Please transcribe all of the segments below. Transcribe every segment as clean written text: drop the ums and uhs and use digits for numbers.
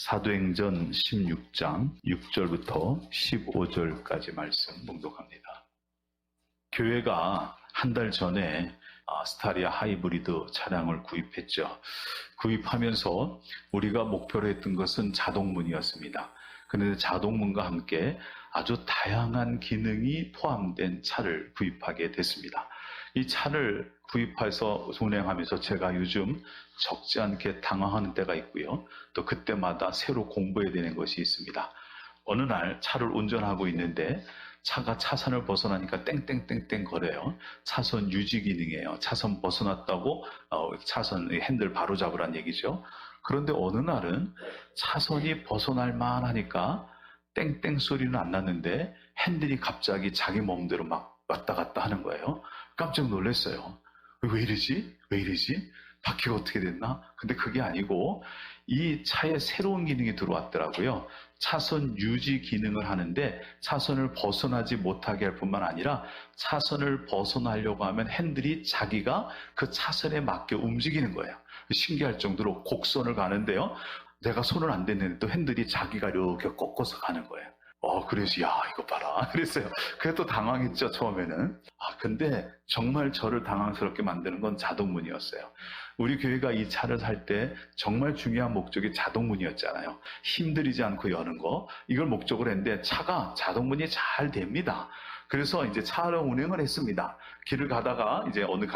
사도행전 16장 6절부터 15절까지 말씀 봉독합니다. 교회가 한 달 전에 스타리아 하이브리드 차량을 구입했죠. 구입하면서 우리가 목표로 했던 것은 자동문이었습니다. 그런데 자동문과 함께 아주 다양한 기능이 포함된 차를 구입하게 됐습니다. 이 차를 구입해서 운행하면서 제가 요즘 적지 않게 당황하는 때가 있고요. 또 그때마다 새로 공부해야 되는 것이 있습니다. 어느 날 차를 운전하고 있는데 차가 차선을 벗어나니까 땡땡땡땡 거려요. 차선 유지 기능이에요. 차선 벗어났다고 차선 핸들 바로 잡으란 얘기죠. 그런데 어느 날은 차선이 벗어날 만하니까 땡땡 소리는 안 났는데 핸들이 갑자기 자기 몸대로 막 왔다 갔다 하는 거예요. 깜짝 놀랐어요. 왜 이러지? 왜 이러지? 바퀴가 어떻게 됐나? 근데 그게 아니고 이 차에 새로운 기능이 들어왔더라고요. 차선 유지 기능을 하는데 차선을 벗어나지 못하게 할 뿐만 아니라 차선을 벗어나려고 하면 핸들이 자기가 그 차선에 맞게 움직이는 거예요. 신기할 정도로 곡선을 가는데요. 내가 손을 안 댔는데 또 핸들이 자기가 이렇게 꺾어서 가는 거예요. 그래서 야 이거 봐라 그랬어요. 그래도 당황했죠 처음에는. 근데 정말 저를 당황스럽게 만드는 건 자동문이었어요. 우리 교회가 이 차를 살 때 정말 중요한 목적이 자동문이었잖아요. 힘들이지 않고 여는 거, 이걸 목적으로 했는데 차가 자동문이 잘 됩니다. 그래서 이제 차를 운행을 했습니다. 길을 가다가 이제 어디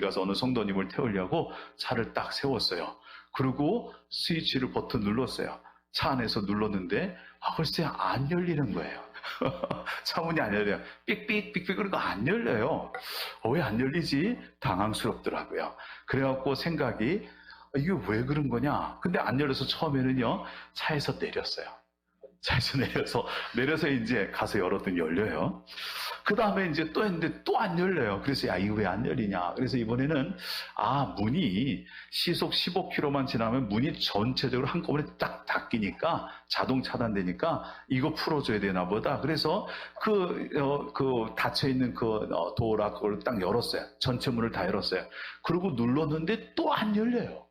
가서 어느 성도님을 태우려고 차를 딱 세웠어요. 그리고 스위치를 버튼 눌렀어요. 차 안에서 눌렀는데 글쎄 안 열리는 거예요. 차문이 안 열려요. 삑삑삑삑 그러고 안 열려요. 왜 안 열리지? 당황스럽더라고요. 그래갖고 생각이 이게 왜 그런 거냐? 근데 안 열려서 처음에는요 차에서 내렸어요. 차에서 내려서 이제 가서 열었더니 열려요. 그 다음에 이제 또 했는데 또 안 열려요. 그래서 이거 왜 안 열리냐? 그래서 이번에는 문이 시속 15km만 지나면 문이 전체적으로 한꺼번에 딱 닫히니까 자동 차단되니까 이거 풀어줘야 되나 보다. 그래서 그 닫혀 있는 도어락 그걸 딱 열었어요. 전체 문을 다 열었어요. 그리고 눌렀는데 또 안 열려요.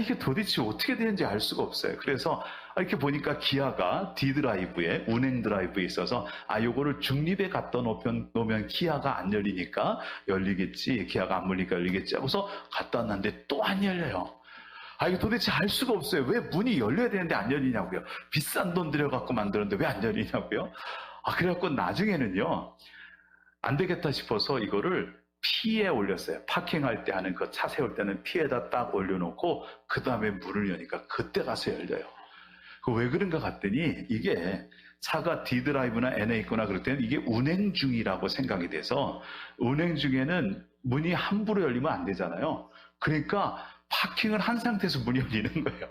이게 도대체 어떻게 되는지 알 수가 없어요. 그래서 이렇게 보니까 기아가 D드라이브에, 운행 드라이브에 있어서 요거를 중립에 갖다 놓으면 기아가 안 열리니까 열리겠지, 기아가 안 물리니까 열리겠지 하고서 갖다 놨는데 또 안 열려요. 이거 도대체 알 수가 없어요. 왜 문이 열려야 되는데 안 열리냐고요. 비싼 돈 들여갖고 만들었는데 왜 안 열리냐고요. 그래갖고 나중에는요 안 되겠다 싶어서 이거를 P에 올렸어요. 파킹할 때 하는 그 차 세울 때는 P에다 딱 올려놓고 그 다음에 문을 여니까 그때 가서 열려요. 왜 그런가 갔더니 이게 차가 D드라이브나 N에 있거나 그럴 때는 이게 운행 중이라고 생각이 돼서 운행 중에는 문이 함부로 열리면 안 되잖아요. 그러니까 파킹을 한 상태에서 문이 열리는 거예요.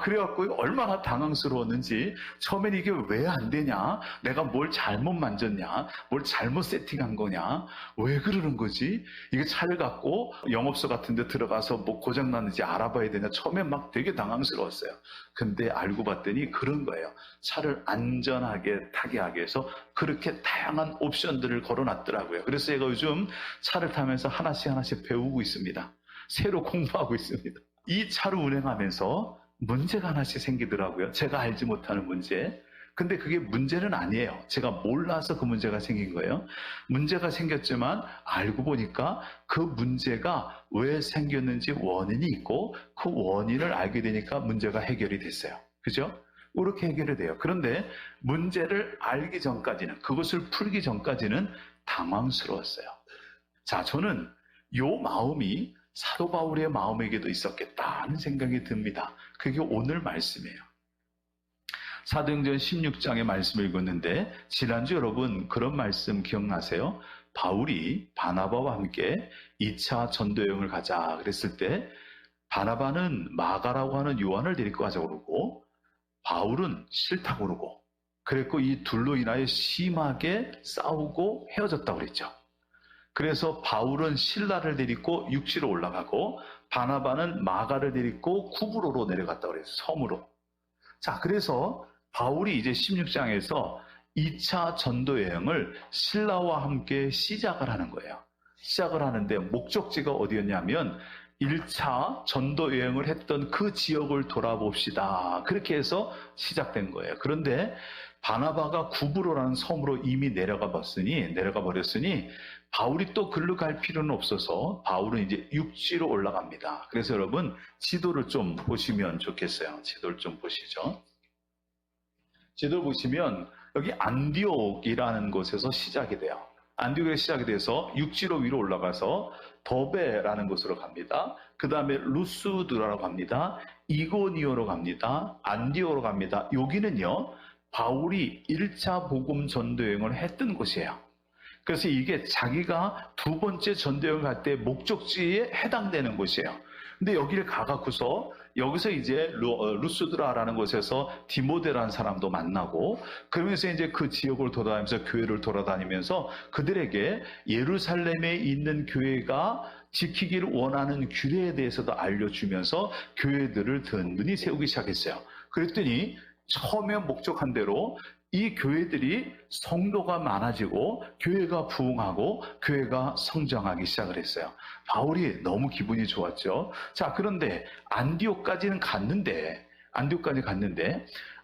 그래갖고 얼마나 당황스러웠는지 처음엔 이게 왜 안 되냐? 내가 뭘 잘못 만졌냐? 뭘 잘못 세팅한 거냐? 왜 그러는 거지? 이게 차를 갖고 영업소 같은 데 들어가서 뭐 고장났는지 알아봐야 되냐? 처음엔 막 되게 당황스러웠어요. 근데 알고 봤더니 그런 거예요. 차를 안전하게 타게 하기 위해서 그렇게 다양한 옵션들을 걸어놨더라고요. 그래서 제가 요즘 차를 타면서 하나씩 배우고 있습니다. 새로 공부하고 있습니다. 이 차를 운행하면서 문제가 하나씩 생기더라고요. 제가 알지 못하는 문제. 근데 그게 문제는 아니에요. 제가 몰라서 그 문제가 생긴 거예요. 문제가 생겼지만 알고 보니까 그 문제가 왜 생겼는지 원인이 있고 그 원인을 알게 되니까 문제가 해결이 됐어요. 그죠? 이렇게 해결이 돼요. 그런데 문제를 알기 전까지는, 그것을 풀기 전까지는 당황스러웠어요. 저는 이 마음이 사도 바울의 마음에게도 있었겠다는 생각이 듭니다. 그게 오늘 말씀이에요. 사도행전 16장의 말씀을 읽었는데 지난주 여러분 그런 말씀 기억나세요? 바울이 바나바와 함께 2차 전도여행을 가자 그랬을 때 바나바는 마가라고 하는 요한을 데리고 가자고 그러고 바울은 싫다고 그러고 그랬고 이 둘로 인하여 심하게 싸우고 헤어졌다고 그랬죠. 그래서 바울은 실라를 데리고 육지로 올라가고 바나바는 마가를 데리고 구브로로 내려갔다고 그래요. 섬으로. 그래서 바울이 이제 16장에서 2차 전도 여행을 실라와 함께 시작을 하는 거예요. 시작을 하는데 목적지가 어디였냐면 1차 전도 여행을 했던 그 지역을 돌아봅시다. 그렇게 해서 시작된 거예요. 그런데 바나바가 구브로라는 섬으로 이미 내려가 버렸으니 바울이 또 글로 갈 필요는 없어서 바울은 이제 육지로 올라갑니다. 그래서 여러분 지도를 좀 보시면 좋겠어요. 지도를 좀 보시죠. 지도를 보시면 여기 안디옥이라는 곳에서 시작이 돼요. 안디옥에 시작이 돼서 육지로 위로 올라가서 더베라는 곳으로 갑니다. 그 다음에 루스드라로 갑니다. 이고니오로 갑니다. 안디옥으로 갑니다. 여기는요, 바울이 1차 복음 전도여행을 했던 곳이에요. 그래서 이게 자기가 두 번째 전도여행 갈 때 목적지에 해당되는 곳이에요. 근데 여기를 가갖고서 여기서 이제 루스드라라는 곳에서 디모데라는 사람도 만나고, 그러면서 이제 그 지역을 돌아다니면서 교회를 돌아다니면서 그들에게 예루살렘에 있는 교회가 지키기를 원하는 규례에 대해서도 알려주면서 교회들을 든든히 세우기 시작했어요. 그랬더니 처음에 목적한 대로 이 교회들이 성도가 많아지고 교회가 부흥하고 교회가 성장하기 시작을 했어요. 바울이 너무 기분이 좋았죠. 자, 그런데 안디옥까지 갔는데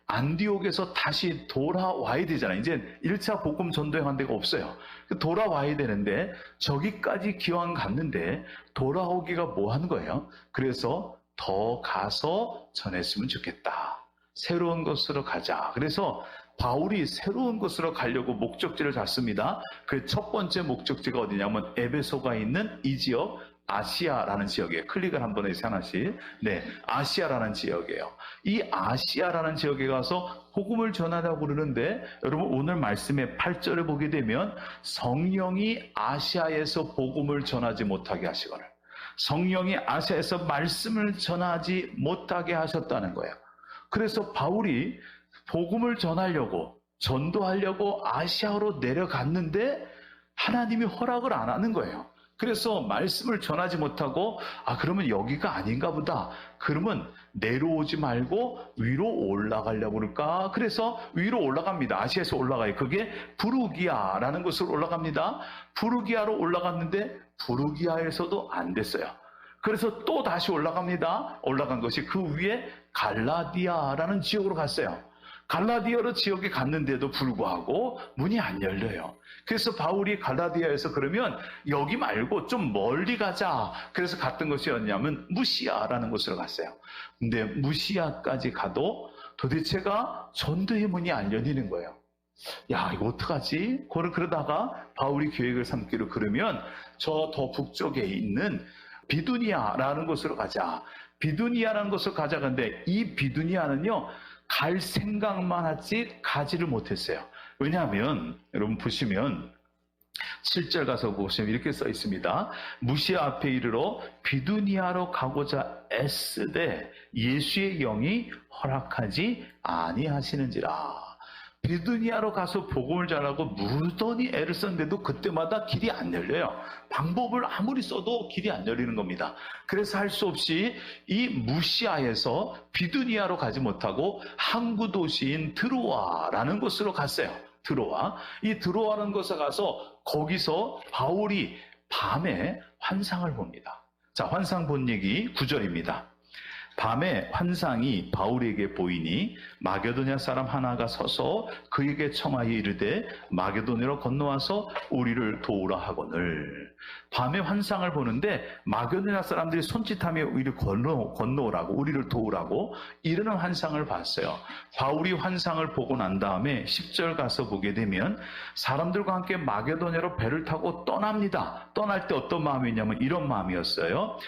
안디옥에서 다시 돌아와야 되잖아요. 이제 1차 복음 전도행한 데가 없어요. 돌아와야 되는데 저기까지 기왕 갔는데 돌아오기가 뭐 하는 거예요? 그래서 더 가서 전했으면 좋겠다. 새로운 곳으로 가자. 그래서 바울이 새로운 곳으로 가려고 목적지를 잡습니다. 그 첫 번째 목적지가 어디냐면 에베소가 있는 이 지역, 아시아라는 지역이에요. 클릭을 한번 해서 하나씩. 네, 아시아라는 지역이에요. 이 아시아라는 지역에 가서 복음을 전하라고 그러는데, 여러분 오늘 말씀의 8절을 보게 되면 성령이 아시아에서 복음을 전하지 못하게 하시거늘, 성령이 아시아에서 말씀을 전하지 못하게 하셨다는 거예요. 그래서 바울이 복음을 전하려고, 전도하려고 아시아로 내려갔는데 하나님이 허락을 안 하는 거예요. 그래서 말씀을 전하지 못하고, 그러면 여기가 아닌가 보다. 그러면 내려오지 말고 위로 올라가려고 그럴까? 그래서 위로 올라갑니다. 아시아에서 올라가요. 그게 부르기아라는 곳으로 올라갑니다. 부르기아로 올라갔는데 부르기아에서도 안 됐어요. 그래서 또 다시 올라갑니다. 올라간 것이 그 위에 갈라디아라는 지역으로 갔어요. 갈라디아로 지역에 갔는데도 불구하고 문이 안 열려요. 그래서 바울이 갈라디아에서 그러면 여기 말고 좀 멀리 가자. 그래서 갔던 것이 어디냐면 무시아라는 곳으로 갔어요. 근데 무시아까지 가도 도대체가 전도의 문이 안 열리는 거예요. 야, 이거 어떡하지? 그러다가 바울이 계획을 삼기로, 그러면 저 더 북쪽에 있는 비두니아라는 곳으로 가자. 비두니아라는 곳으로 가자. 근데 이 비두니아는요, 갈 생각만 하지 가지를 못했어요. 왜냐하면 여러분 보시면 7절 가서 보시면 이렇게 써 있습니다. 무시아 앞에 이르러 비두니아로 가고자 애쓰되 예수의 영이 허락하지 아니하시는지라. 비두니아로 가서 복음을 전하고 무더니 애를 썼는데도 그때마다 길이 안 열려요. 방법을 아무리 써도 길이 안 열리는 겁니다. 그래서 할 수 없이 이 무시아에서 비두니아로 가지 못하고 항구 도시인 드로아라는 곳으로 갔어요. 드로아. 이 드로아라는 곳에 가서 거기서 바울이 밤에 환상을 봅니다. 자, 환상 본 얘기 9절입니다. 밤에 환상이 바울에게 보이니 마게도냐 사람 하나가 서서 그에게 청하여 이르되 마게도냐로 건너와서 우리를 도우라 하거늘. 밤에 환상을 보는데 마게도냐 사람들이 손짓하며 우리를 건너오라고, 우리를 도우라고 이러는 환상을 봤어요. 바울이 환상을 보고 난 다음에 10절 가서 보게 되면 사람들과 함께 마게도냐로 배를 타고 떠납니다. 떠날 때 어떤 마음이냐면 이런 마음이었어요.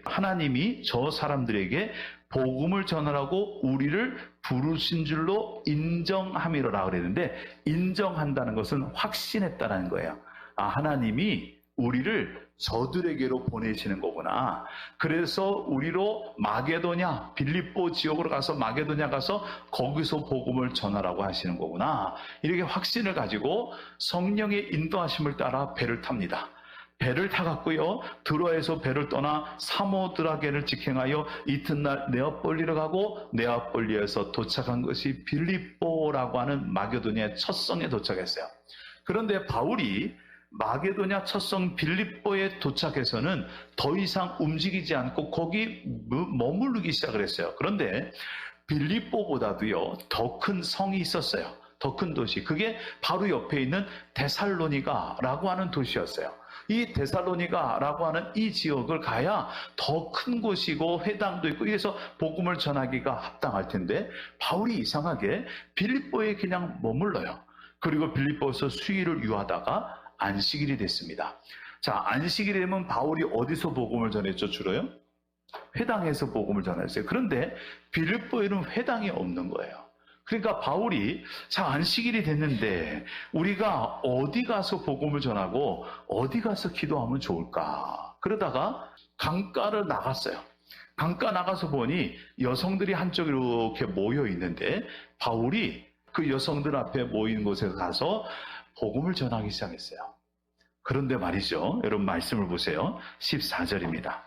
하나님이 저 사람들에게 복음을 전하라고 우리를 부르신 줄로 인정함이로라 그랬는데, 인정한다는 것은 확신했다는 거예요. 하나님이 우리를 저들에게로 보내시는 거구나. 그래서 우리로 마게도냐, 빌립보 지역으로 가서 마게도냐 가서 거기서 복음을 전하라고 하시는 거구나. 이렇게 확신을 가지고 성령의 인도하심을 따라 배를 탑니다. 배를 타갔고요. 드로아에서 배를 떠나 사모드라게를 직행하여 이튿날 네아폴리로 가고, 네아폴리에서 도착한 것이 빌립보라고 하는 마게도냐의 첫 성에 도착했어요. 그런데 바울이 마게도냐 첫성 빌립보에 도착해서는 더 이상 움직이지 않고 거기 머무르기 시작을 했어요. 그런데 빌립보보다도요, 더 큰 성이 있었어요. 더 큰 도시. 그게 바로 옆에 있는 데살로니가라고 하는 도시였어요. 이 데살로니가라고 하는 이 지역을 가야 더 큰 곳이고 회당도 있고 이래서 복음을 전하기가 합당할 텐데, 바울이 이상하게 빌립보에 그냥 머물러요. 그리고 빌립보에서 수일을 유하다가 안식일이 됐습니다. 자, 안식일이 되면 바울이 어디서 복음을 전했죠? 주로요? 회당에서 복음을 전했어요. 그런데 빌립보에는 회당이 없는 거예요. 그러니까 바울이, 자, 안식일이 됐는데 우리가 어디 가서 복음을 전하고 어디 가서 기도하면 좋을까? 그러다가 강가를 나갔어요. 강가 나가서 보니 여성들이 한쪽으로 이렇게 모여 있는데, 바울이 그 여성들 앞에 모인 곳에 가서 복음을 전하기 시작했어요. 그런데 말이죠, 여러분 말씀을 보세요. 14절입니다.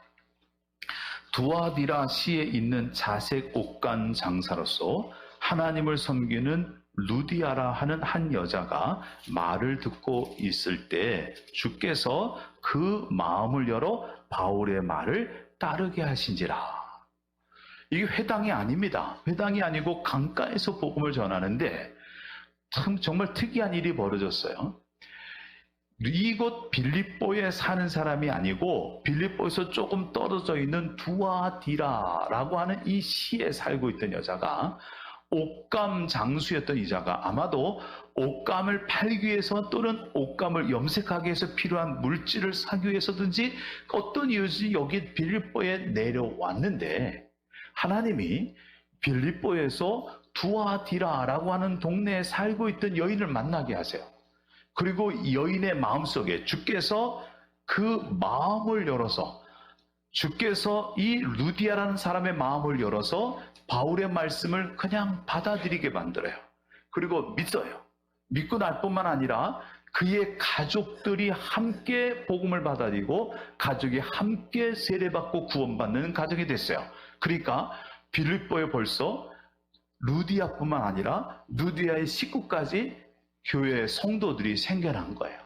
두아디라 시에 있는 자색 옷간 장사로서 하나님을 섬기는 루디아라 하는 한 여자가 말을 듣고 있을 때 주께서 그 마음을 열어 바울의 말을 따르게 하신지라. 이게 회당이 아닙니다. 회당이 아니고 강가에서 복음을 전하는데 정말 특이한 일이 벌어졌어요. 이곳 빌립보에 사는 사람이 아니고 빌립보에서 조금 떨어져 있는 두아디라라고 하는 이 시에 살고 있던 여자가, 옷감 장수였던 이 자가 아마도 옷감을 팔기 위해서 또는 옷감을 염색하기 위해서 필요한 물질을 사기 위해서든지 어떤 이유지 여기 빌립보에 내려왔는데, 하나님이 빌립보에서 두아디라라고 하는 동네에 살고 있던 여인을 만나게 하세요. 그리고 여인의 마음속에 주께서 그 마음을 열어서, 주께서 이 루디아라는 사람의 마음을 열어서 바울의 말씀을 그냥 받아들이게 만들어요. 그리고 믿어요. 믿고 날 뿐만 아니라 그의 가족들이 함께 복음을 받아들이고 가족이 함께 세례받고 구원받는 가정이 됐어요. 그러니까 빌립보에 벌써 루디아뿐만 아니라 루디아의 식구까지 교회의 성도들이 생겨난 거예요.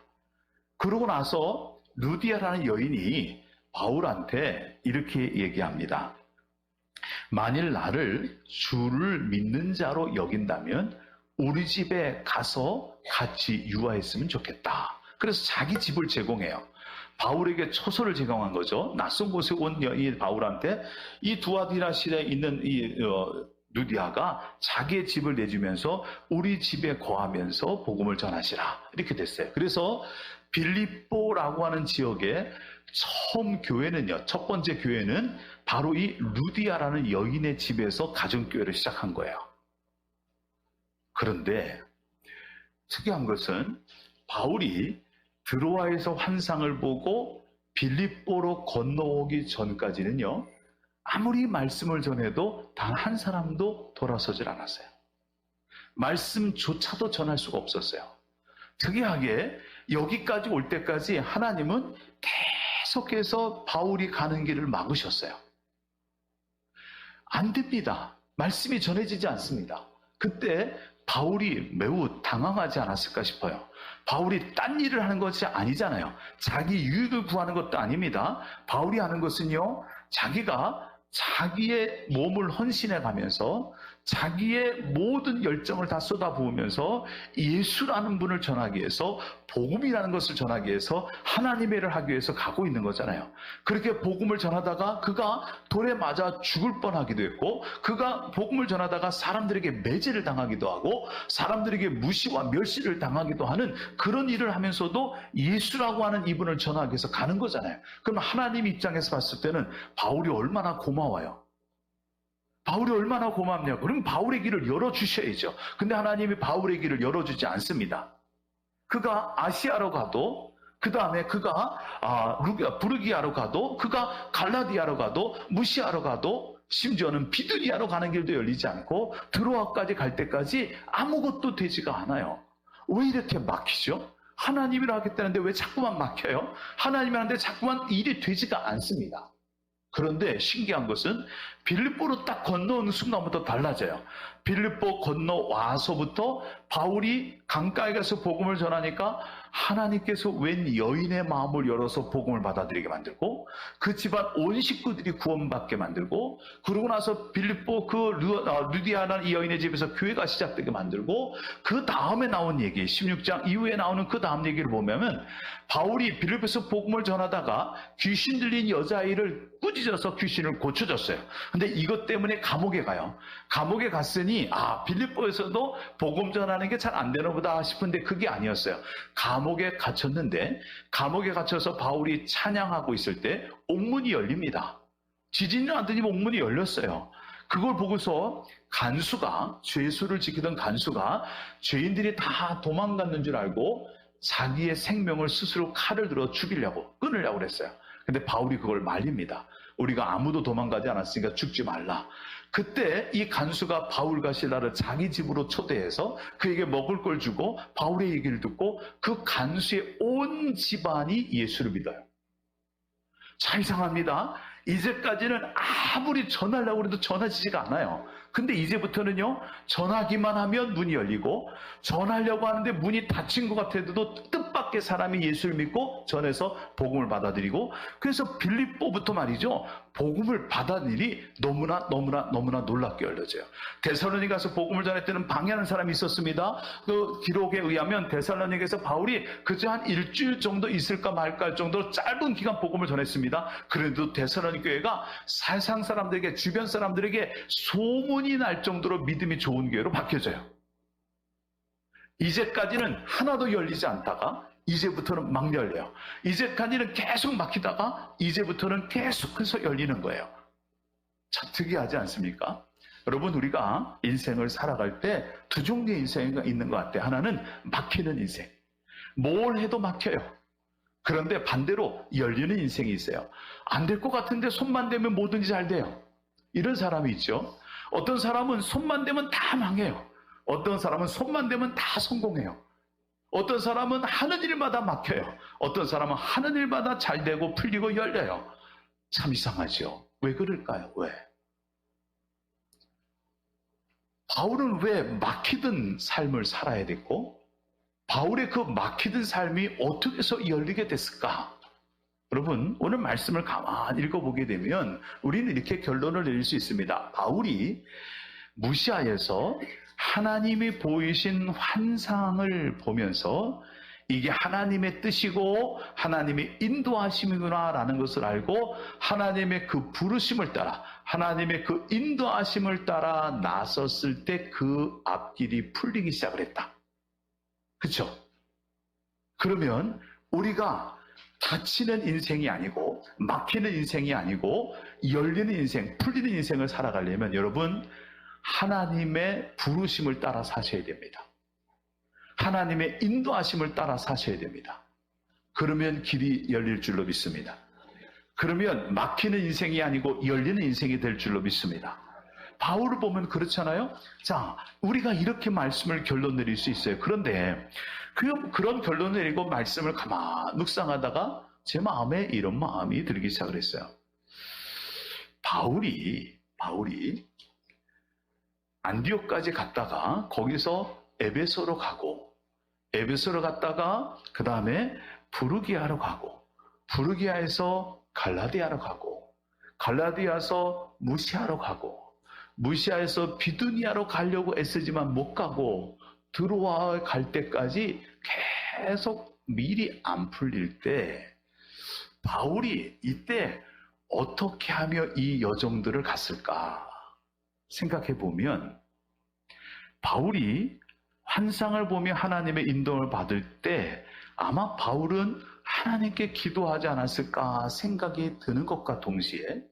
그러고 나서 루디아라는 여인이 바울한테 이렇게 얘기합니다. 만일 나를 주를 믿는 자로 여긴다면 우리 집에 가서 같이 유하했으면 좋겠다. 그래서 자기 집을 제공해요. 바울에게 초소를 제공한 거죠. 낯선 곳에 온 이 바울한테 이 두아디라 시에 있는 이 루디아가 자기의 집을 내주면서 우리 집에 거하면서 복음을 전하시라, 이렇게 됐어요. 그래서 빌립보라고 하는 지역의 처음 교회는요, 첫 번째 교회는 바로 이 루디아라는 여인의 집에서 가정교회를 시작한 거예요. 그런데 특이한 것은 바울이 드로아에서 환상을 보고 빌립보로 건너오기 전까지는요, 아무리 말씀을 전해도 단 한 사람도 돌아서질 않았어요. 말씀조차도 전할 수가 없었어요. 특이하게 여기까지 올 때까지 하나님은 계속해서 바울이 가는 길을 막으셨어요. 안 됩니다. 말씀이 전해지지 않습니다. 그때 바울이 매우 당황하지 않았을까 싶어요. 바울이 딴 일을 하는 것이 아니잖아요. 자기 유익을 구하는 것도 아닙니다. 바울이 하는 것은요, 자기가 자기의 몸을 헌신해 가면서 자기의 모든 열정을 다 쏟아부으면서 예수라는 분을 전하기 위해서, 복음이라는 것을 전하기 위해서, 하나님의 일을 하기 위해서 가고 있는 거잖아요. 그렇게 복음을 전하다가 그가 돌에 맞아 죽을 뻔하기도 했고, 그가 복음을 전하다가 사람들에게 매질을 당하기도 하고 사람들에게 무시와 멸시를 당하기도 하는 그런 일을 하면서도 예수라고 하는 이분을 전하기 위해서 가는 거잖아요. 그럼 하나님 입장에서 봤을 때는 바울이 얼마나 고마워요. 바울이 얼마나 고맙냐고. 그럼 바울의 길을 열어주셔야죠. 근데 하나님이 바울의 길을 열어주지 않습니다. 그가 아시아로 가도, 그 다음에 그가 부르기아로 가도, 그가 갈라디아로 가도, 무시아로 가도, 심지어는 비두니아로 가는 길도 열리지 않고 드로아까지 갈 때까지 아무것도 되지가 않아요. 왜 이렇게 막히죠? 하나님이라 하겠다는데 왜 자꾸만 막혀요? 하나님이 하는데 자꾸만 일이 되지가 않습니다. 그런데 신기한 것은 빌립보로 딱 건너오는 순간부터 달라져요. 빌립보 건너와서부터 바울이 강가에 가서 복음을 전하니까 하나님께서 웬 여인의 마음을 열어서 복음을 받아들이게 만들고 그 집안 온 식구들이 구원받게 만들고 그러고 나서 빌립보 그 루디아라는 이 여인의 집에서 교회가 시작되게 만들고 그 다음에 나온 얘기 16장 이후에 나오는 그 다음 얘기를 보면 바울이 빌립보에서 복음을 전하다가 귀신 들린 여자아이를 꾸짖어서 귀신을 고쳐줬어요. 근데 이것 때문에 감옥에 가요. 감옥에 갔으니 빌립보에서도 복음 전하는 게 잘 안 되나 보다 싶은데 그게 아니었어요. 감옥에 갇혔는데 감옥에 갇혀서 바울이 찬양하고 있을 때 옥문이 열립니다. 지진이 나더니 옥문이 열렸어요. 그걸 보고서 간수가 죄수를 지키던 간수가 죄인들이 다 도망갔는 줄 알고 자기의 생명을 스스로 칼을 들어 죽이려고 끊으려고 그랬어요. 근데 바울이 그걸 말립니다. 우리가 아무도 도망가지 않았으니까 죽지 말라. 그때 이 간수가 바울과 실라를 자기 집으로 초대해서 그에게 먹을 걸 주고 바울의 얘기를 듣고 그 간수의 온 집안이 예수를 믿어요. 자, 이상합니다. 이제까지는 아무리 전하려고 해도 전하지가 않아요. 근데 이제부터는요, 전하기만 하면 문이 열리고 전하려고 하는데 문이 닫힌 것 같아도 뜻밖의 사람이 예수를 믿고 전해서 복음을 받아들이고, 그래서 빌립보부터 말이죠, 복음을 받아들인 일이 너무나 놀랍게 열려져요. 데살로니가 가서 복음을 전할 때는 방해하는 사람이 있었습니다. 그 기록에 의하면 데살로니가에서 바울이 그저 한 일주일 정도 있을까 말까 할 정도로 짧은 기간 복음을 전했습니다. 그래도 데살로니 교회가 세상 사람들에게, 주변 사람들에게 소문이 날 정도로 믿음이 좋은 교회로 바뀌어져요. 이제까지는 하나도 열리지 않다가 이제부터는 막 열려요. 이제까지는 계속 막히다가 이제부터는 계속해서 열리는 거예요. 참 특이하지 않습니까? 여러분, 우리가 인생을 살아갈 때 두 종류의 인생이 있는 것 같아요. 하나는 막히는 인생. 뭘 해도 막혀요. 그런데 반대로 열리는 인생이 있어요. 안 될 것 같은데 손만 대면 뭐든지 잘 돼요. 이런 사람이 있죠. 어떤 사람은 손만 대면 다 망해요. 어떤 사람은 손만 대면 다 성공해요. 어떤 사람은 하는 일마다 막혀요. 어떤 사람은 하는 일마다 잘 되고 풀리고 열려요. 참 이상하죠. 왜 그럴까요? 왜? 바울은 왜 막히던 삶을 살아야 됐고 바울의 그 막히던 삶이 어떻게 해서 열리게 됐을까? 여러분, 오늘 말씀을 가만히 읽어보게 되면 우리는 이렇게 결론을 내릴 수 있습니다. 바울이 무시아에서 하나님이 보이신 환상을 보면서 이게 하나님의 뜻이고 하나님의 인도하심이구나라는 것을 알고 하나님의 그 부르심을 따라, 하나님의 그 인도하심을 따라 나섰을 때 그 앞길이 풀리기 시작을 했다. 그렇죠? 그러면 우리가 닫히는 인생이 아니고 막히는 인생이 아니고 열리는 인생, 풀리는 인생을 살아가려면 여러분, 하나님의 부르심을 따라 사셔야 됩니다. 하나님의 인도하심을 따라 사셔야 됩니다. 그러면 길이 열릴 줄로 믿습니다. 그러면 막히는 인생이 아니고 열리는 인생이 될 줄로 믿습니다. 바울을 보면 그렇잖아요. 자, 우리가 이렇게 말씀을 결론 내릴 수 있어요. 그런데 그런 결론을 내리고 말씀을 가만히 묵상하다가 제 마음에 이런 마음이 들기 시작을 했어요. 바울이 안디옥까지 갔다가 거기서 에베소로 가고, 에베소로 갔다가 그 다음에 부르기아로 가고, 부르기아에서 갈라디아로 가고, 갈라디아에서 무시아로 가고, 무시아에서 비두니아로 가려고 애쓰지만 못 가고, 드로아 갈 때까지 계속 밀이 안 풀릴 때 바울이 이때 어떻게 하며 이 여정들을 갔을까 생각해 보면, 바울이 환상을 보며 하나님의 인도를 받을 때 아마 바울은 하나님께 기도하지 않았을까 생각이 드는 것과 동시에,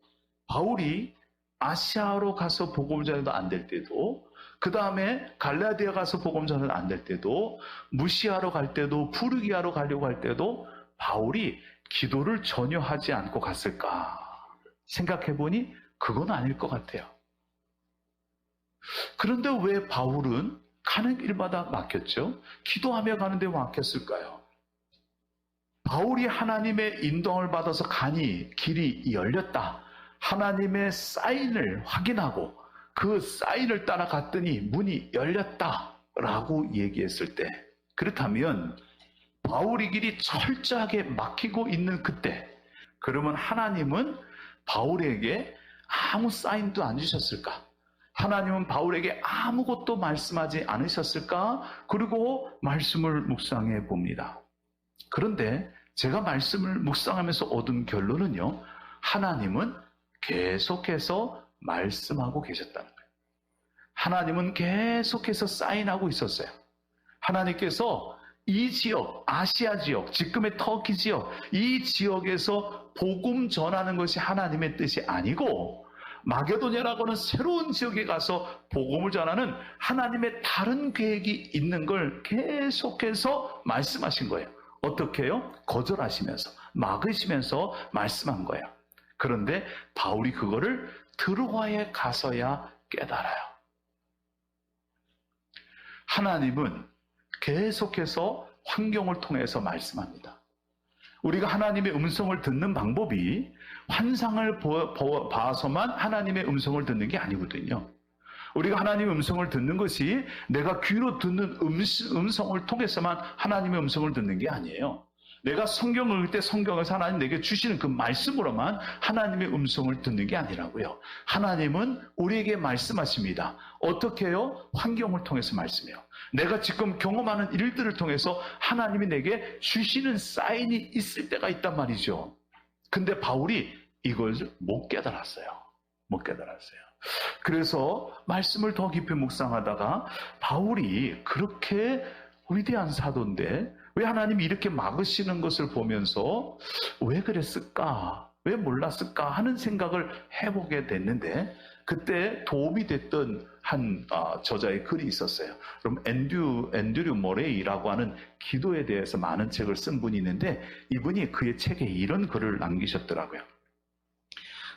바울이 아시아로 가서 복음 전해도 안 될 때도, 그 다음에 갈라디아 가서 복음 전해도 안 될 때도, 무시아로 갈 때도, 부르기아로 가려고 할 때도 바울이 기도를 전혀 하지 않고 갔을까 생각해 보니 그건 아닐 것 같아요. 그런데 왜 바울은 가는 길마다 막혔죠? 기도하며 가는데 막혔을까요? 바울이 하나님의 인도를 받아서 가니 길이 열렸다, 하나님의 사인을 확인하고 그 사인을 따라갔더니 문이 열렸다라고 얘기했을 때, 그렇다면 바울의 길이 철저하게 막히고 있는 그때, 그러면 하나님은 바울에게 아무 사인도 안 주셨을까? 하나님은 바울에게 아무것도 말씀하지 않으셨을까? 그리고 말씀을 묵상해 봅니다. 그런데 제가 말씀을 묵상하면서 얻은 결론은요, 하나님은 계속해서 말씀하고 계셨다는 거예요. 하나님은 계속해서 사인하고 있었어요. 하나님께서 이 지역, 아시아 지역, 지금의 터키 지역, 이 지역에서 복음 전하는 것이 하나님의 뜻이 아니고, 마게도냐라고 하는 새로운 지역에 가서 복음을 전하는 하나님의 다른 계획이 있는 걸 계속해서 말씀하신 거예요. 어떻게 해요? 거절하시면서, 막으시면서 말씀한 거예요. 그런데 바울이 그거를 드로아에 가서야 깨달아요. 하나님은 계속해서 환경을 통해서 말씀합니다. 우리가 하나님의 음성을 듣는 방법이 환상을 봐서만 하나님의 음성을 듣는 게 아니거든요. 우리가 하나님의 음성을 듣는 것이 내가 귀로 듣는 음성을 통해서만 하나님의 음성을 듣는 게 아니에요. 내가 성경을 읽을 때 성경에서 하나님 내게 주시는 그 말씀으로만 하나님의 음성을 듣는 게 아니라고요. 하나님은 우리에게 말씀하십니다. 어떻게 해요? 환경을 통해서 말씀해요. 내가 지금 경험하는 일들을 통해서 하나님이 내게 주시는 사인이 있을 때가 있단 말이죠. 근데 바울이 이걸 못 깨달았어요. 못 깨달았어요. 그래서 말씀을 더 깊이 묵상하다가 바울이 그렇게 위대한 사도인데 왜 하나님이 이렇게 막으시는 것을 보면서 왜 그랬을까? 왜 몰랐을까? 하는 생각을 해보게 됐는데 그때 도움이 됐던 한 저자의 글이 있었어요. 그럼 앤드류 모레이라고 하는 기도에 대해서 많은 책을 쓴 분이 있는데 이분이 그의 책에 이런 글을 남기셨더라고요.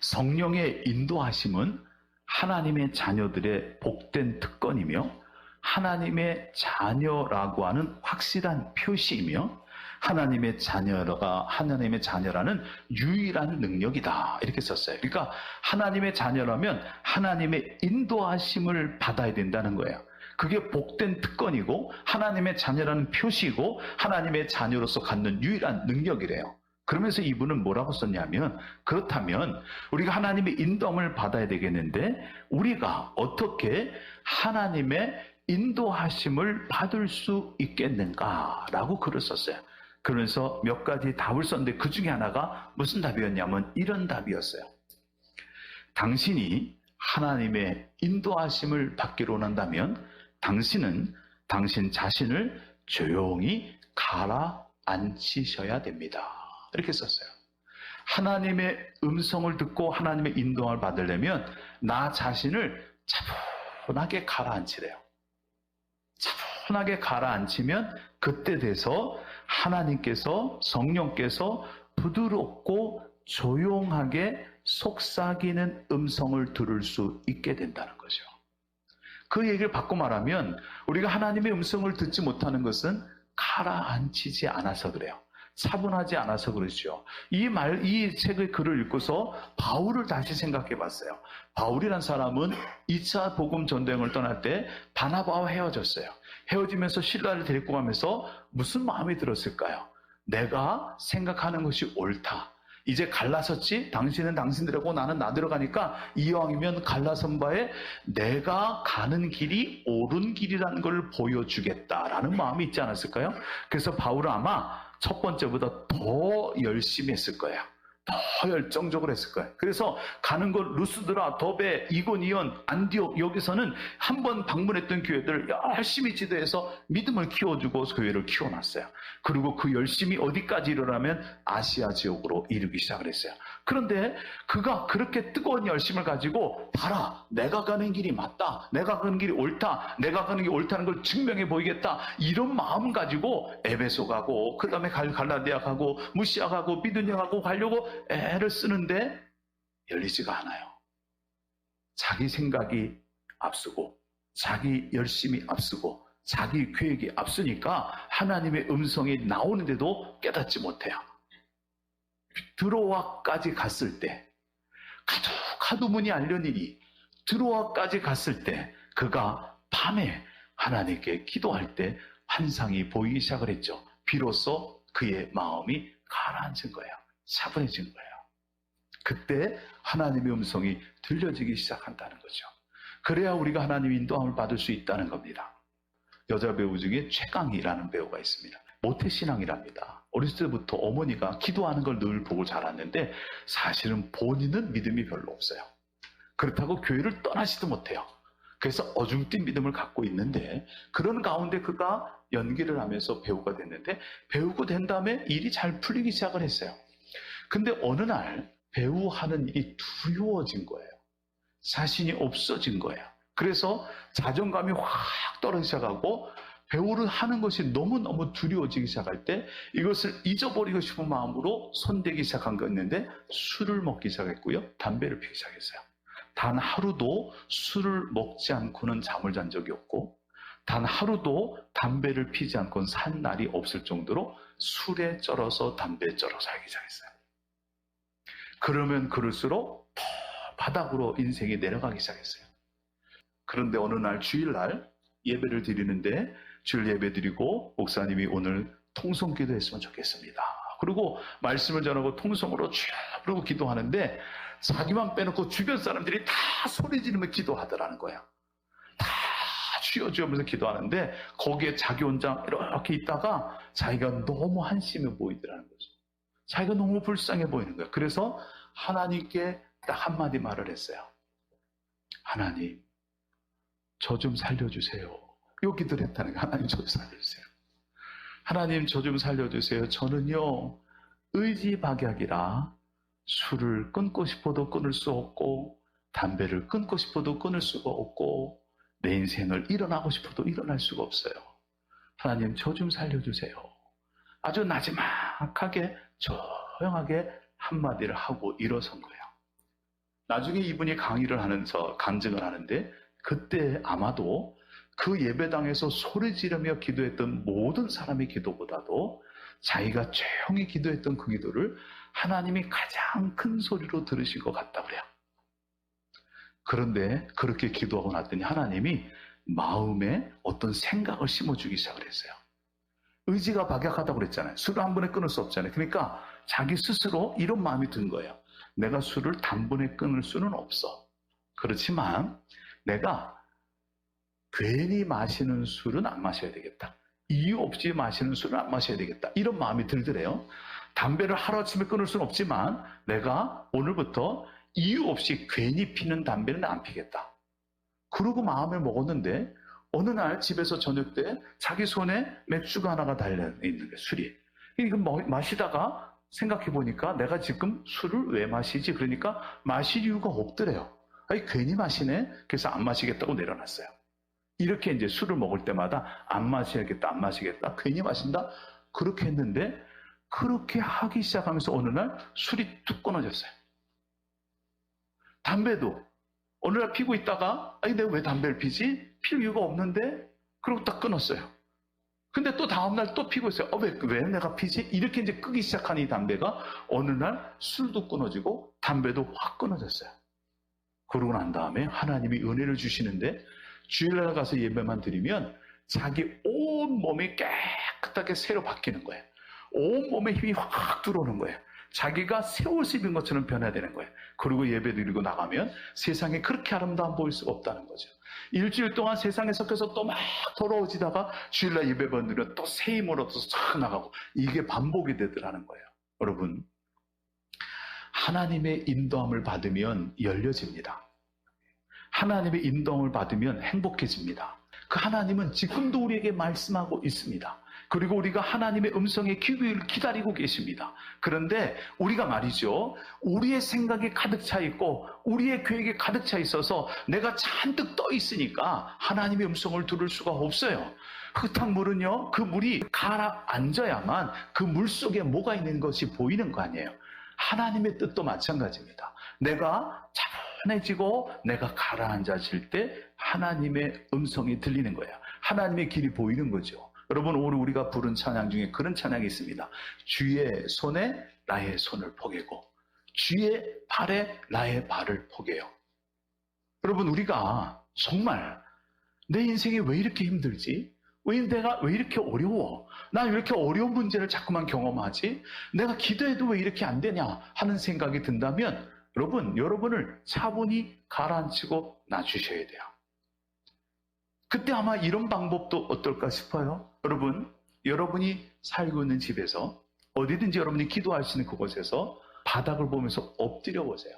성령의 인도하심은 하나님의 자녀들의 복된 특권이며 하나님의 자녀라고 하는 확실한 표시이며 하나님의 자녀라는 유일한 능력이다. 이렇게 썼어요. 그러니까 하나님의 자녀라면 하나님의 인도하심을 받아야 된다는 거예요. 그게 복된 특권이고 하나님의 자녀라는 표시이고 하나님의 자녀로서 갖는 유일한 능력이래요. 그러면서 이분은 뭐라고 썼냐면 그렇다면 우리가 하나님의 인도함을 받아야 되겠는데 우리가 어떻게 하나님의 인도하심을 받을 수 있겠는가라고 글을 썼어요. 그러면서 몇 가지 답을 썼는데 그 중에 하나가 무슨 답이었냐면 이런 답이었어요. 당신이 하나님의 인도하심을 받기로 원한다면 당신은 당신 자신을 조용히 가라앉히셔야 됩니다. 이렇게 썼어요. 하나님의 음성을 듣고 하나님의 인도함을 받으려면 나 자신을 차분하게 가라앉히래요. 차분하게 가라앉히면 그때 돼서 하나님께서 성령께서 부드럽고 조용하게 속삭이는 음성을 들을 수 있게 된다는 거죠. 그 얘기를 바꿔 말하면 우리가 하나님의 음성을 듣지 못하는 것은 가라앉히지 않아서 그래요. 차분하지 않아서 그러죠. 이 책의 글을 읽고서 바울을 다시 생각해 봤어요. 바울이란 사람은 2차 복음 전도여행을 떠날 때 바나바와 헤어졌어요. 헤어지면서 신라를 데리고 가면서 무슨 마음이 들었을까요? 내가 생각하는 것이 옳다. 이제 갈라섰지? 당신은 당신들하고 나는 나대로 가니까 이왕이면 갈라선 바에 내가 가는 길이 옳은 길이라는 걸 보여주겠다라는 마음이 있지 않았을까요? 그래서 바울은 아마 첫 번째보다 더 열심히 했을 거예요. 더 열정적으로 했을 거예요. 그래서 가는 곳 루스드라, 더베, 이고니온, 안디옥 여기서는 한번 방문했던 교회들을 열심히 지도해서 믿음을 키워주고 교회를 키워놨어요. 그리고 그 열심히 어디까지 이르려면 아시아 지역으로 이르기 시작을 했어요. 그런데 그가 그렇게 뜨거운 열심을 가지고 봐라, 내가 가는 길이 맞다, 내가 가는 길이 옳다, 내가 가는 길이 옳다는 걸 증명해 보이겠다, 이런 마음 가지고 에베소 가고 그 다음에 갈라디아 가고 무시아 가고 비두냐 가고 가려고 애를 쓰는데 열리지가 않아요. 자기 생각이 앞서고 자기 열심이 앞서고 자기 계획이 앞서니까 하나님의 음성이 나오는데도 깨닫지 못해요. 드로아까지 갔을 때 가도 문이 열리니 드로아까지 갔을 때 그가 밤에 하나님께 기도할 때 환상이 보이기 시작을 했죠. 비로소 그의 마음이 가라앉은 거예요. 차분해진 거예요. 그때 하나님의 음성이 들려지기 시작한다는 거죠. 그래야 우리가 하나님의 인도함을 받을 수 있다는 겁니다. 여자 배우 중에 최강희라는 배우가 있습니다. 모태신앙이랍니다. 어렸을 때부터 어머니가 기도하는 걸 늘 보고 자랐는데 사실은 본인은 믿음이 별로 없어요. 그렇다고 교회를 떠나지도 못해요. 그래서 어중뛴 믿음을 갖고 있는데 그런 가운데 그가 연기를 하면서 배우가 됐는데 배우가 된 다음에 일이 잘 풀리기 시작을 했어요. 근데 어느 날 배우하는 일이 두려워진 거예요. 자신이 없어진 거예요. 그래서 자존감이 확 떨어지기 시작하고 배우를 하는 것이 너무너무 두려워지기 시작할 때 이것을 잊어버리고 싶은 마음으로 손대기 시작한 거였는데 술을 먹기 시작했고요. 담배를 피우기 시작했어요. 단 하루도 술을 먹지 않고는 잠을 잔 적이 없고 단 하루도 담배를 피지 않고는 산 날이 없을 정도로 술에 쩔어서 담배에 쩔어 살기 시작했어요. 그러면 그럴수록 더 바닥으로 인생이 내려가기 시작했어요. 그런데 어느 날 주일날 예배를 드리는데 주일 예배 드리고 목사님이 오늘 통성 기도했으면 좋겠습니다. 그리고 말씀을 전하고 통성으로 쭉 그러고 기도하는데 자기만 빼놓고 주변 사람들이 다 소리 지르며 기도하더라는 거예요. 다 주여 주여 하면서 기도하는데 거기에 자기 혼자 이렇게 있다가 자기가 너무 한심해 보이더라는 거죠. 자기가 너무 불쌍해 보이는 거예요. 그래서 하나님께 딱 한마디 말을 했어요. 하나님, 저 좀 살려주세요. 요 기도를 했다는 거예요. 하나님, 저 좀 살려주세요. 하나님, 저 좀 살려주세요. 저는요, 의지박약이라 술을 끊고 싶어도 끊을 수 없고 담배를 끊고 싶어도 끊을 수가 없고 내 인생을 일어나고 싶어도 일어날 수가 없어요. 하나님, 저 좀 살려주세요. 아주 나지막하게 조용하게 한마디를 하고 일어선 거예요. 나중에 이분이 강의를 하면서 간증을 하는데 그때 아마도 그 예배당에서 소리 지르며 기도했던 모든 사람의 기도보다도 자기가 조용히 기도했던 그 기도를 하나님이 가장 큰 소리로 들으실 것 같다 그래요. 그런데 그렇게 기도하고 났더니 하나님이 마음에 어떤 생각을 심어주기 시작을 했어요. 의지가 박약하다고 그랬잖아요. 술을 한 번에 끊을 수 없잖아요. 그러니까 자기 스스로 이런 마음이 든 거예요. 내가 술을 단번에 끊을 수는 없어. 그렇지만 내가 괜히 마시는 술은 안 마셔야 되겠다. 이유 없이 마시는 술은 안 마셔야 되겠다. 이런 마음이 들더래요. 담배를 하루아침에 끊을 수는 없지만 내가 오늘부터 이유 없이 괜히 피는 담배는 안 피겠다. 그러고 마음을 먹었는데 어느 날 집에서 저녁 때 자기 손에 맥주가 하나가 달려있는 거예요. 술이. 이거 마시다가 생각해 보니까 내가 지금 술을 왜 마시지? 그러니까 마실 이유가 없더래요. 아니, 괜히 마시네. 그래서 안 마시겠다고 내려놨어요. 이렇게 이제 술을 먹을 때마다 안 마시겠다, 안 마시겠다, 괜히 마신다. 그렇게 했는데 그렇게 하기 시작하면서 어느 날 술이 뚝 끊어졌어요. 담배도 어느 날 피고 있다가 아니 내가 왜 담배를 피지? 필 이유가 없는데 그러고 딱 끊었어요. 근데 또 다음날 또 피고 있어요. 왜 내가 피지? 이렇게 이제 끄기 시작한 이 담배가 어느 날 술도 끊어지고 담배도 확 끊어졌어요. 그러고 난 다음에 하나님이 은혜를 주시는데 주일날 가서 예배만 드리면 자기 온 몸이 깨끗하게 새로 바뀌는 거예요. 온 몸에 힘이 확 들어오는 거예요. 자기가 새 옷을 입은 것처럼 변화되는 거예요. 그리고 예배 드리고 나가면 세상에 그렇게 아름다운 보일 수가 없다는 거죠. 일주일 동안 세상에 섞여서 또 막 돌아오지다가 주일날 예배만 드리면 또 새 힘을 얻어서 쫙 나가고 이게 반복이 되더라는 거예요. 여러분, 하나님의 인도함을 받으면 열려집니다. 하나님의 인도함을 받으면 행복해집니다. 그 하나님은 지금도 우리에게 말씀하고 있습니다. 그리고 우리가 하나님의 음성에 귀를 기다리고 계십니다. 그런데 우리가 말이죠, 우리의 생각이 가득 차 있고 우리의 계획이 가득 차 있어서 내가 잔뜩 떠 있으니까 하나님의 음성을 들을 수가 없어요. 흙탕물은요, 그 물이 가라앉아야만 그 물 속에 뭐가 있는 것이 보이는 거 아니에요. 하나님의 뜻도 마찬가지입니다. 내가 차분해지고 내가 가라앉아질 때 하나님의 음성이 들리는 거예요. 하나님의 길이 보이는 거죠. 여러분, 오늘 우리가 부른 찬양 중에 그런 찬양이 있습니다. 주의 손에 나의 손을 포개고 주의 발에 나의 발을 포개요. 여러분, 우리가 정말 내 인생이 왜 이렇게 힘들지? 내가 왜 이렇게 어려워? 나 왜 이렇게 어려운 문제를 자꾸만 경험하지? 내가 기도해도 왜 이렇게 안 되냐? 하는 생각이 든다면 여러분을 차분히 가라앉히고 놔주셔야 돼요. 그때 아마 이런 방법도 어떨까 싶어요. 여러분이 살고 있는 집에서 어디든지 여러분이 기도할 수 있는 그곳에서 바닥을 보면서 엎드려 보세요.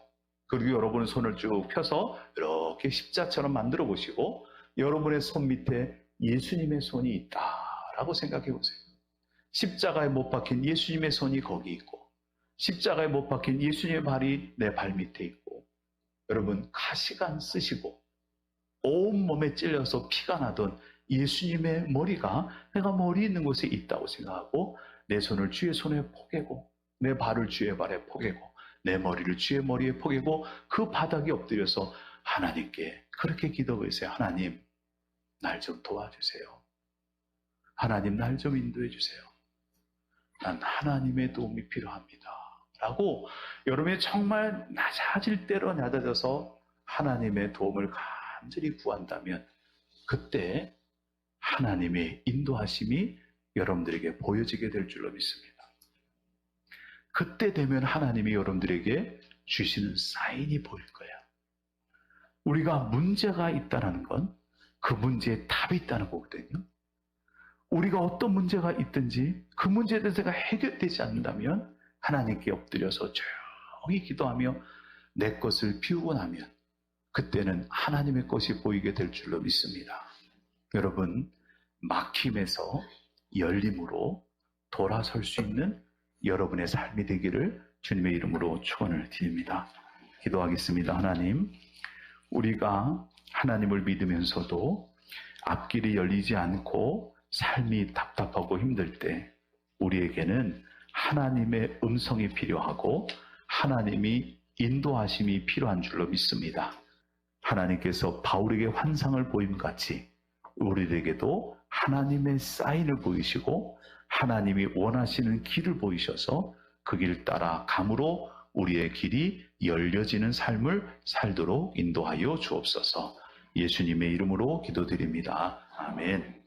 그리고 여러분의 손을 쭉 펴서 이렇게 십자처럼 만들어 보시고 여러분의 손 밑에 예수님의 손이 있다라고 생각해 보세요. 십자가에 못 박힌 예수님의 손이 거기 있고 십자가에 못 박힌 예수님의 발이 내 발 밑에 있고 여러분 가시관 쓰시고 온몸에 찔려서 피가 나던 예수님의 머리가 내가 머리 있는 곳에 있다고 생각하고 내 손을 주의 손에 포개고 내 발을 주의 발에 포개고 내 머리를 주의 머리에 포개고 그 바닥에 엎드려서 하나님께 그렇게 기도해 주세요. 하나님, 날 좀 도와주세요. 하나님, 날 좀 인도해 주세요. 난 하나님의 도움이 필요합니다. 라고 여러분이 정말 낮아질 대로 낮아져서 하나님의 도움을 간절히 구한다면 그때 하나님의 인도하심이 여러분들에게 보여지게 될 줄로 믿습니다. 그때 되면 하나님이 여러분들에게 주시는 사인이 보일 거예요. 우리가 문제가 있다는 건 그 문제에 답이 있다는 거거든요. 우리가 어떤 문제가 있든지 그 문제에 대해서 해결되지 않는다면 하나님께 엎드려서 조용히 기도하며 내 것을 비우고 나면 그때는 하나님의 것이 보이게 될 줄로 믿습니다. 여러분, 막힘에서 열림으로 돌아설 수 있는 여러분의 삶이 되기를 주님의 이름으로 축원을 드립니다. 기도하겠습니다. 하나님, 우리가 하나님을 믿으면서도 앞길이 열리지 않고 삶이 답답하고 힘들 때 우리에게는 하나님의 음성이 필요하고 하나님이 인도하심이 필요한 줄로 믿습니다. 하나님께서 바울에게 환상을 보임같이 우리에게도 하나님의 사인을 보이시고 하나님이 원하시는 길을 보이셔서 그 길 따라 감으로 우리의 길이 열려지는 삶을 살도록 인도하여 주옵소서. 예수님의 이름으로 기도드립니다. 아멘.